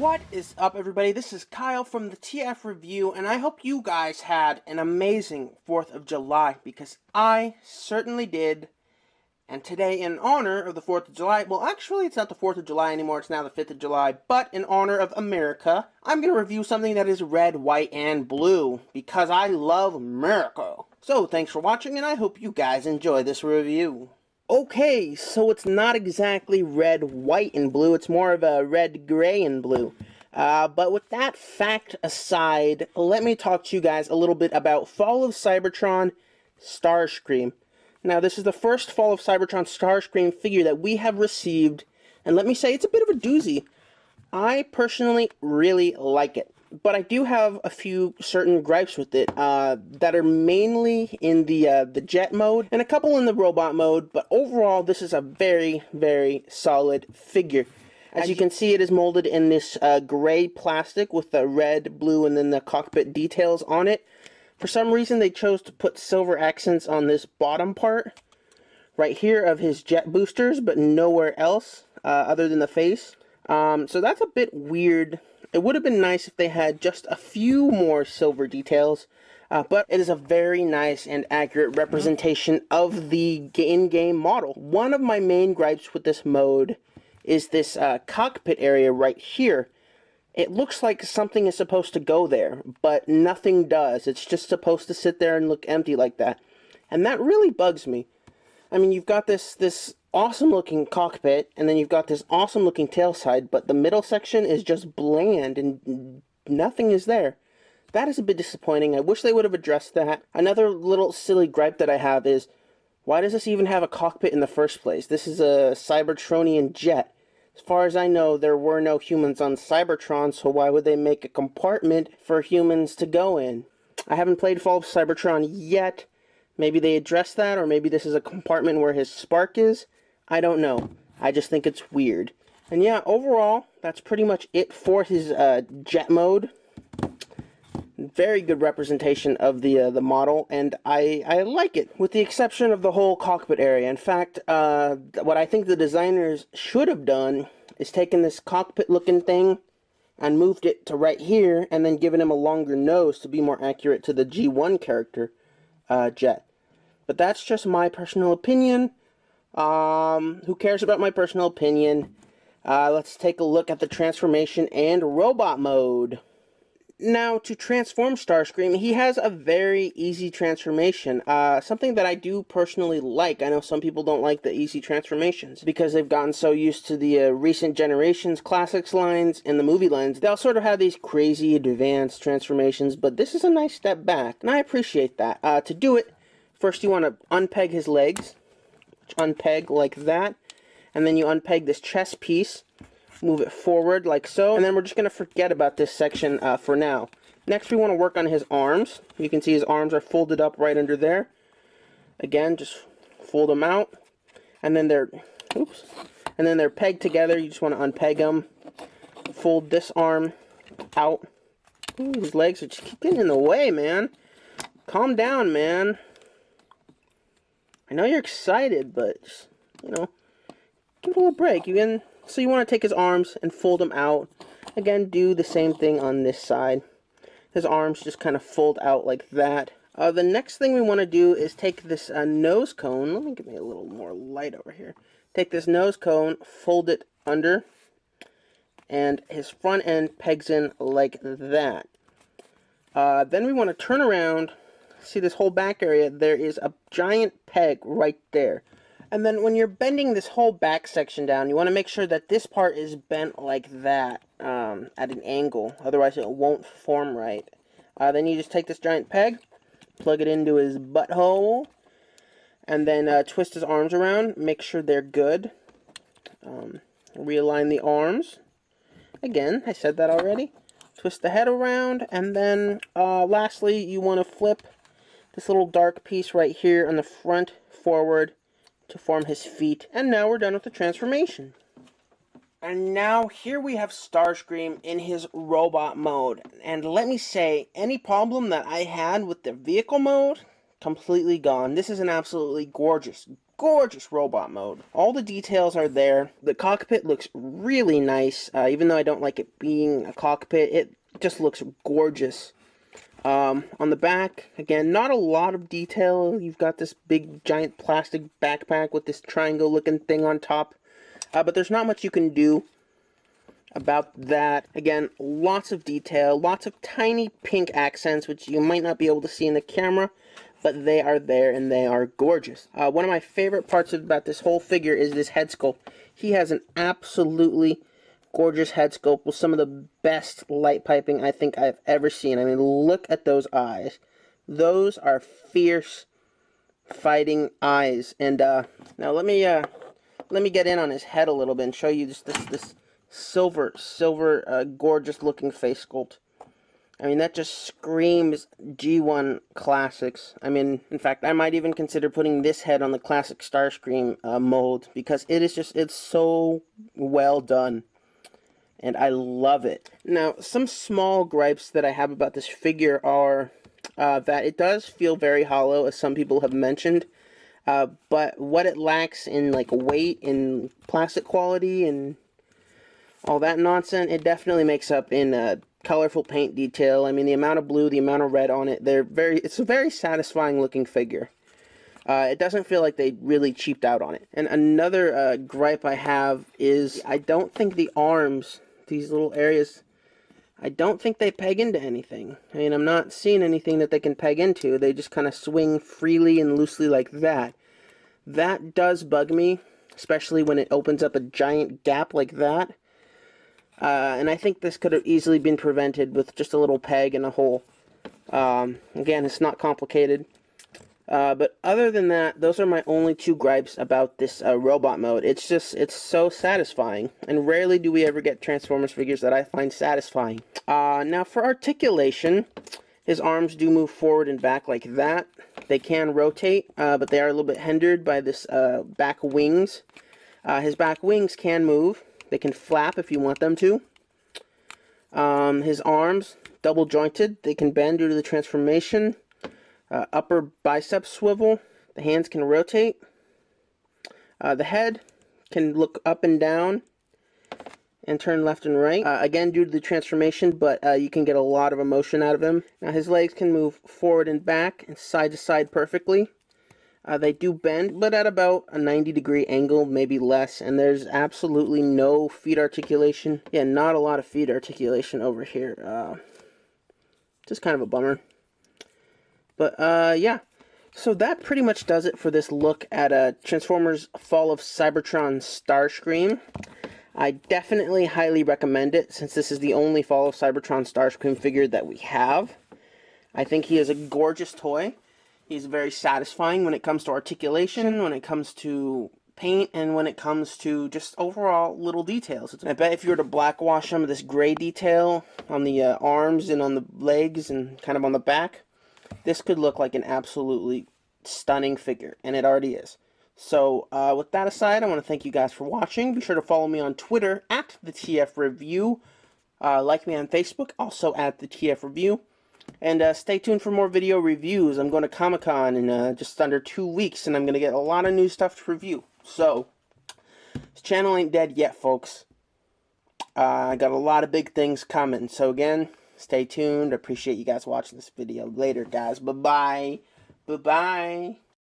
What is up, everybody? This is Kyle from the TF Review, and I hope you guys had an amazing 4th of July, because I certainly did. And today, in honor of the 4th of July, well, actually, it's not the 4th of July anymore, it's now the 5th of July, but in honor of America, I'm going to review something that is red, white, and blue, because I love America. So, thanks for watching, and I hope you guys enjoy this review. Okay, so it's not exactly red, white, and blue. It's more of a red, gray, and blue. But with that fact aside, let me talk to you guys a little bit about Fall of Cybertron Starscream. Now, this is the first Fall of Cybertron Starscream figure that we have received, and let me say, it's a bit of a doozy. I personally really like it. But I do have a few certain gripes with it that are mainly in the jet mode and a couple in the robot mode. But overall, this is a very, very solid figure. As you can see, it is molded in this gray plastic with the red, blue, and then the cockpit details on it. For some reason, they chose to put silver accents on this bottom part right here of his jet boosters, but nowhere else other than the face. So that's a bit weird. It would have been nice if they had just a few more silver details, but it is a very nice and accurate representation of the in-game model. One of my main gripes with this mode is this cockpit area right here. It looks like something is supposed to go there, but nothing does. It's just supposed to sit there and look empty like that. And that really bugs me. I mean, you've got this awesome looking cockpit, and then you've got this awesome looking tail side, but the middle section is just bland and nothing is there. That is a bit disappointing. I wish they would have addressed that. Another little silly gripe that I have is, why does this even have a cockpit in the first place? This is a Cybertronian jet. As far as I know, there were no humans on Cybertron, so why would they make a compartment for humans to go in? I haven't played Fall of Cybertron yet. Maybe they addressed that, or maybe this is a compartment where his spark is. I don't know. I just think it's weird. And yeah, overall, that's pretty much it for his jet mode. Very good representation of the model, and I like it, with the exception of the whole cockpit area. In fact, what I think the designers should have done is taken this cockpit-looking thing and moved it to right here, and then given him a longer nose to be more accurate to the G1 character jet. But that's just my personal opinion. Who cares about my personal opinion? Let's take a look at the transformation and robot mode. Now, to transform Starscream, he has a very easy transformation, something that I do personally like. I know some people don't like the easy transformations because they've gotten so used to the recent generations classics lines and the movie lines. They'll sort of have these crazy advanced transformations, but this is a nice step back, and I appreciate that. To do it, first you want to unpeg his legs, which unpeg like that, and then you unpeg this chest piece. Move it forward like so, and then we're just going to forget about this section for now. Next, we want to work on his arms. You can see his arms are folded up right under there. Again, just fold them out, and then they're pegged together. You just want to unpeg them. Fold this arm out. Ooh, his legs are just keep getting in the way, man. Calm down, man. I know you're excited, but just, you know, give it a little break. So you want to take his arms and fold them out. Again, do the same thing on this side. His arms just kind of fold out like that. The next thing we want to do is take this nose cone. Let me give me a little more light over here. Take this nose cone, fold it under, and his front end pegs in like that. Then we want to turn around. See this whole back area? There is a giant peg right there. And then when you're bending this whole back section down, you want to make sure that this part is bent like that at an angle. Otherwise, it won't form right. Then you just take this giant peg, plug it into his butthole, and then twist his arms around. Make sure they're good. Realign the arms. Again, I said that already. Twist the head around, and then lastly, you want to flip this little dark piece right here on the front forward to form his feet. And now we're done with the transformation. And now here we have Starscream in his robot mode. And let me say, any problem that I had with the vehicle mode completely gone. This is an absolutely gorgeous, gorgeous robot mode. All the details are there. The cockpit looks really nice, even though I don't like it being a cockpit. It just looks gorgeous. On the back, again, not a lot of detail. You've got this big, giant plastic backpack with this triangle-looking thing on top. But there's not much you can do about that. Again, lots of detail, lots of tiny pink accents, which you might not be able to see in the camera, but they are there and they are gorgeous. One of my favorite parts about this whole figure is this head sculpt. He has an absolutely gorgeous head sculpt with some of the best light piping I think I've ever seen. I mean, look at those eyes. Those are fierce fighting eyes. And now let me get in on his head a little bit and show you just this silver gorgeous looking face sculpt. I mean, that just screams G1 classics. I mean, in fact, I might even consider putting this head on the classic Starscream mold, because it's so well done. And I love it. Now, some small gripes that I have about this figure are that it does feel very hollow, as some people have mentioned. But what it lacks in, like, weight and plastic quality and all that nonsense, it definitely makes up in colorful paint detail. I mean, the amount of blue, the amount of red on it, it's a very satisfying looking figure. It doesn't feel like they really cheaped out on it. And another gripe I have is I don't think the arms, these little areas, I don't think they peg into anything. I mean, I'm not seeing anything that they can peg into. They just kind of swing freely and loosely like that. That does bug me, especially when it opens up a giant gap like that. And I think this could have easily been prevented with just a little peg and a hole. Again, it's not complicated. But other than that, those are my only two gripes about this robot mode. It's so satisfying. And rarely do we ever get Transformers figures that I find satisfying. Now for articulation, his arms do move forward and back like that. They can rotate, but they are a little bit hindered by this back wings. His back wings can move. They can flap if you want them to. His arms, double jointed. They can bend due to the transformation. Upper bicep swivel. The hands can rotate. The head can look up and down and turn left and right. Again, due to the transformation, but you can get a lot of emotion out of him. Now, his legs can move forward and back and side to side perfectly. They do bend, but at about a 90-degree angle, maybe less, and there's absolutely no feet articulation. Yeah, not a lot of feet articulation over here. Just kind of a bummer. But, yeah. So that pretty much does it for this look at Transformers Fall of Cybertron Starscream. I definitely highly recommend it, since this is the only Fall of Cybertron Starscream figure that we have. I think he is a gorgeous toy. He's very satisfying when it comes to articulation, when it comes to paint, and when it comes to just overall little details. I bet if you were to blackwash some of this gray detail on the arms and on the legs and kind of on the back, this could look like an absolutely stunning figure, and it already is. So, with that aside, I want to thank you guys for watching. Be sure to follow me on Twitter at the TF Review. Like me on Facebook, also at the TF Review. And stay tuned for more video reviews. I'm going to Comic-Con in just under 2 weeks, and I'm going to get a lot of new stuff to review. So, this channel ain't dead yet, folks. I got a lot of big things coming. So again, stay tuned. I appreciate you guys watching this video. Later, guys. Bye-bye. Bye-bye.